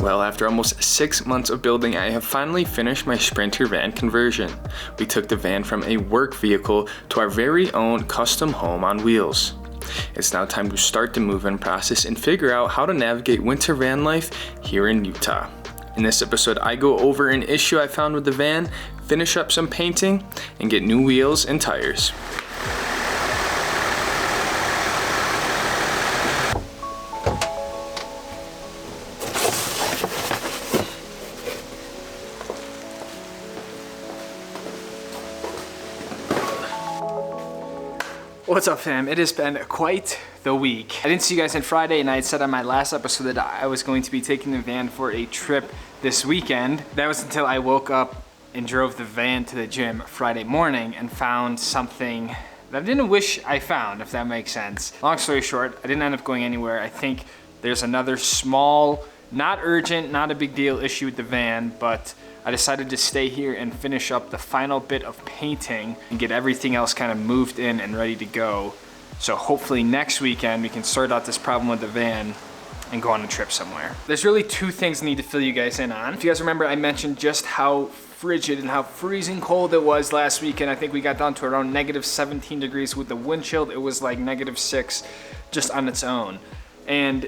Well, after almost 6 months of building, I have finally finished my Sprinter van conversion. We took the van from a work vehicle to our very own custom home on wheels. It's now time to start the move-in process and figure out how to navigate winter van life here in Utah. In this episode, I go over an issue I found with the van, finish up some painting, and get new wheels and tires. What's up, fam? It has been quite the week. I didn't see you guys on Friday, and I had said on my last episode that I was going to be taking the van for a trip this weekend. That was until I woke up and drove the van to the gym Friday morning and found something that I didn't wish I found, if that makes sense. Long story short, I didn't end up going anywhere. I think there's another small, not urgent, not a big deal issue with the van, but I decided to stay here and finish up the final bit of painting and get everything else kind of moved in and ready to go. So hopefully next weekend we can sort out this problem with the van and go on a trip somewhere. There's really two things I need to fill you guys in on. If you guys remember, I mentioned just how frigid and how freezing cold it was last weekend. I think we got down to around negative 17 degrees with the wind chill. It was like -6 just on its own. And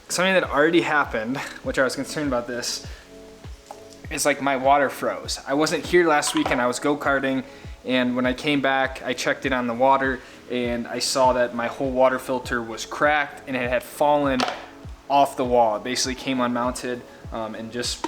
something that already happened, which I was concerned about this, it's like my water froze. I wasn't here last weekend, I was go-karting, and when I came back, I checked it on the water, and I saw that my whole water filter was cracked, and it had fallen off the wall. It basically came unmounted, and just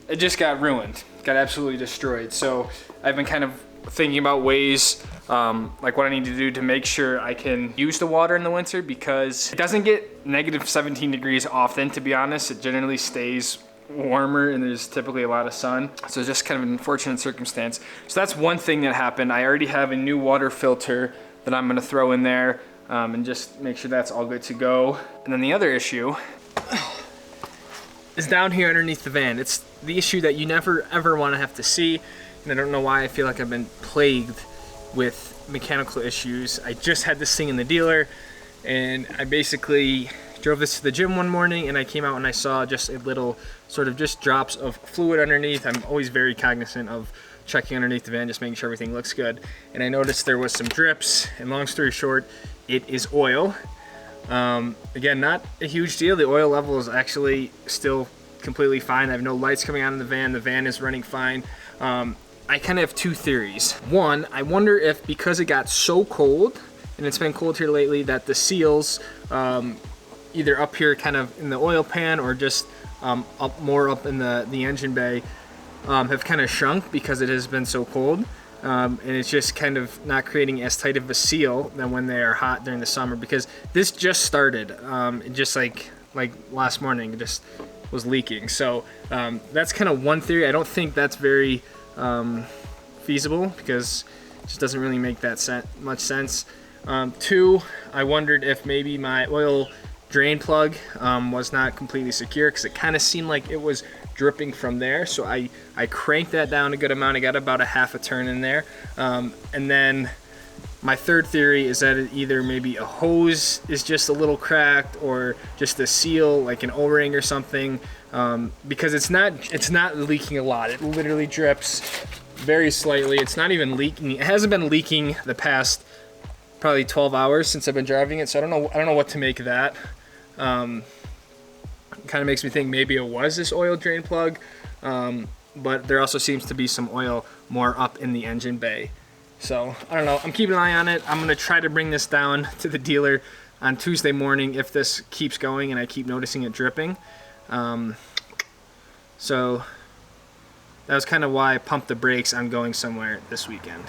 it just got ruined, got absolutely destroyed. So I've been kind of thinking about ways, like what I need to do to make sure I can use the water in the winter, because it doesn't get negative 17 degrees often, to be honest. It generally stays warmer and there's typically a lot of sun, so it's just kind of an unfortunate circumstance. So that's one thing that happened. I already have a new water filter that I'm going to throw in there, and just make sure that's all good to go. And then the other issue is down here underneath the van. It's the issue that you never ever want to have to see, and I don't know why I feel like I've been plagued with mechanical issues. I just had this thing in the dealer, and I basically drove this to the gym one morning, and I came out and I saw just a little sort of just drops of fluid underneath. I'm always very cognizant of checking underneath the van, just making sure everything looks good. And I noticed there was some drips, and long story short, it is oil. Again, not a huge deal. The oil level is actually still completely fine. I have no lights coming on in the van. The van is running fine. I kind of have two theories. One, I wonder if because it got so cold, and it's been cold here lately, that the seals, either up here kind of in the oil pan or just up in the engine bay, have kind of shrunk because it has been so cold, and it's just kind of not creating as tight of a seal than when they are hot during the summer, because this just started, it just like last morning, it just was leaking. So that's kind of one theory. I don't think that's very feasible, because it just doesn't really make that much sense. Two, I wondered if maybe my oil drain plug was not completely secure, because it kind of seemed like it was dripping from there. So I cranked that down a good amount. I got about a half a turn in there. And then my third theory is that it either maybe a hose is just a little cracked, or just a seal, like an O-ring or something, because it's not leaking a lot. It literally drips very slightly. It's not even leaking. It hasn't been leaking the past probably 12 hours since I've been driving it, so I don't know what to make of that. Kind of makes me think maybe it was this oil drain plug, but there also seems to be some oil more up in the engine bay. So I don't know. I'm keeping an eye on it. I'm gonna try to bring this down to the dealer on Tuesday morning if this keeps going and I keep noticing it dripping. So that was kind of why I pumped the brakes on going somewhere this weekend.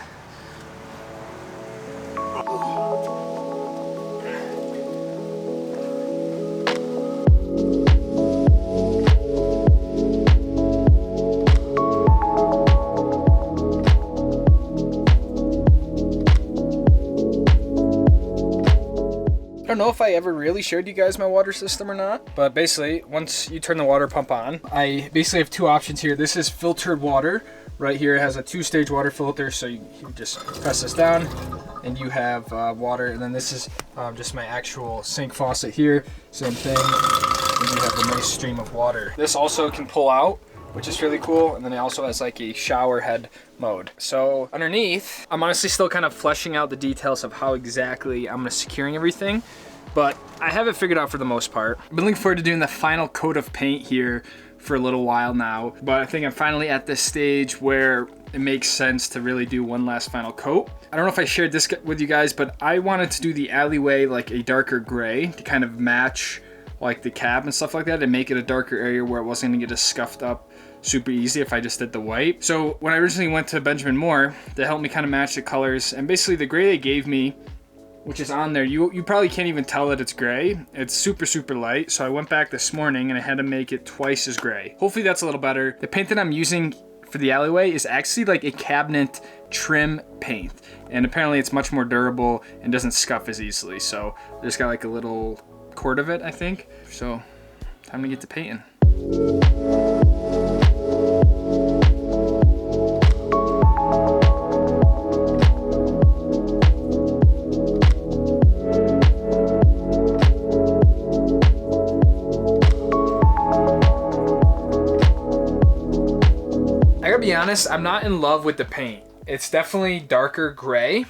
I don't know if I ever really showed you guys my water system or not, but basically once you turn the water pump on, I basically have two options here. This is filtered water. Right here it has a 2-stage water filter, so you just press this down and you have water. And then this is just my actual sink faucet here. Same thing. And you have a nice stream of water. This also can pull out, which is really cool. And then it also has like a shower head mode. So underneath, I'm honestly still kind of fleshing out the details of how exactly I'm securing everything, but I have it figured out for the most part. I've been looking forward to doing the final coat of paint here for a little while now, but I think I'm finally at this stage where it makes sense to really do one last final coat. I don't know if I shared this with you guys, but I wanted to do the alleyway like a darker gray to kind of match like the cab and stuff like that, and make it a darker area where it wasn't gonna get as scuffed up super easy if I just did the white. So when I originally went to Benjamin Moore, they helped me kind of match the colors, and basically the gray they gave me, which is on there, you probably can't even tell that it's gray. It's super, super light. So I went back this morning and I had to make it twice as gray. Hopefully that's a little better. The paint that I'm using for the alleyway is actually like a cabinet trim paint. And apparently it's much more durable and doesn't scuff as easily. So I just got like a little quart of it, I think. So time to get to painting. I gotta be honest, I'm not in love with the paint. It's definitely darker gray.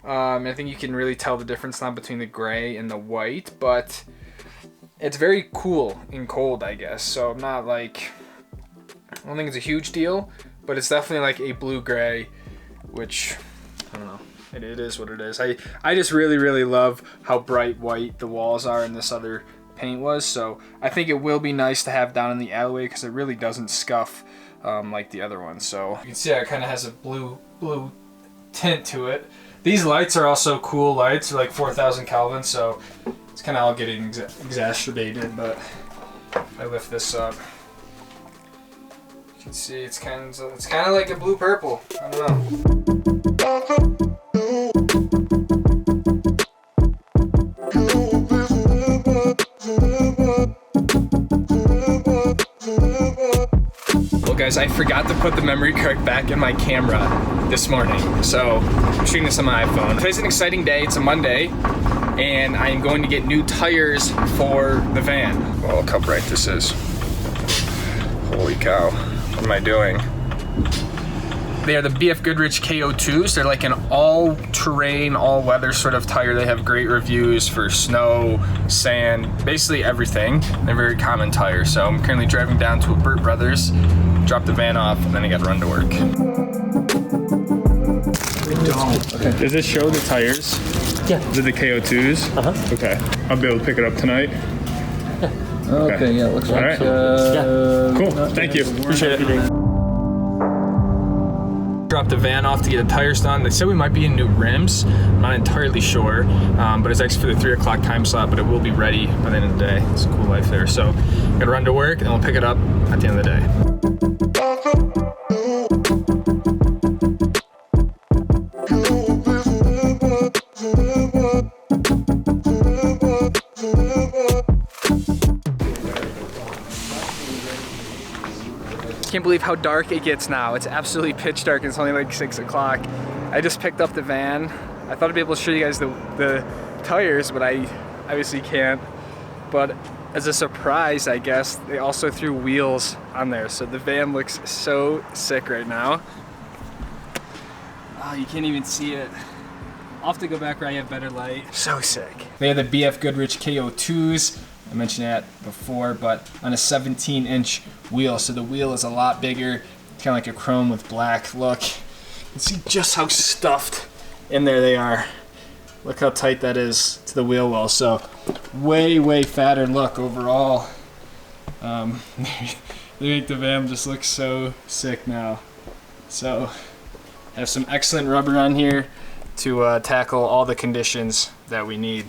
I think you can really tell the difference now between the gray and the white, but it's very cool and cold, I guess. So I'm not like, I don't think it's a huge deal, but it's definitely like a blue-gray, which, I don't know, it is what it is. I just really, really love how bright white the walls are in this other paint was, so I think it will be nice to have down in the alleyway because it really doesn't scuff like the other one. So you can see how it kind of has a blue tint to it. These lights are also cool lights. They're like 4,000 Kelvin, so it's kind of all getting exacerbated, but if I lift this up, you can see it's kind of like a blue-purple. I don't know. Well guys, I forgot to put the memory card back in my camera this morning, so I'm shooting this on my iPhone. Today's an exciting day. It's a Monday, and I am going to get new tires for the van. Oh, look how bright this is. Holy cow, what am I doing? They are the BF Goodrich KO2s. They're like an all-terrain, all-weather sort of tire. They have great reviews for snow, sand, basically everything. They're very common tires. So I'm currently driving down to a Burt Brothers, drop the van off, and then I got to run to work. Okay. Does this show the tires? Yeah. Is it the KO2s? Uh-huh. Okay. I'll be able to pick it up tonight? Yeah. Okay, yeah, it looks All like... right. Cool, thank you. Appreciate it. Dropped the van off to get the tires done. They said we might be in new rims. I'm not entirely sure, but it's actually for the 3 o'clock time slot, but it will be ready by the end of the day. It's a cool life there. So gotta run to work and we'll pick it up at the end of the day. Can't believe how dark it gets now. It's absolutely pitch dark and it's only like 6 o'clock. I just picked up the van. I thought I'd be able to show you guys the tires, but I obviously can't. But as a surprise, I guess, they also threw wheels on there. So the van looks so sick right now. Oh, you can't even see it. I'll have to go back where I have better light. So sick. They have the BF Goodrich KO2s. I mentioned that before, but on a 17-inch wheel. So the wheel is a lot bigger, kind of like a chrome with black look. You can see just how stuffed in there they are. Look how tight that is to the wheel well. So way, way fatter look overall. They make the van just look so sick now. So I have some excellent rubber on here to tackle all the conditions that we need.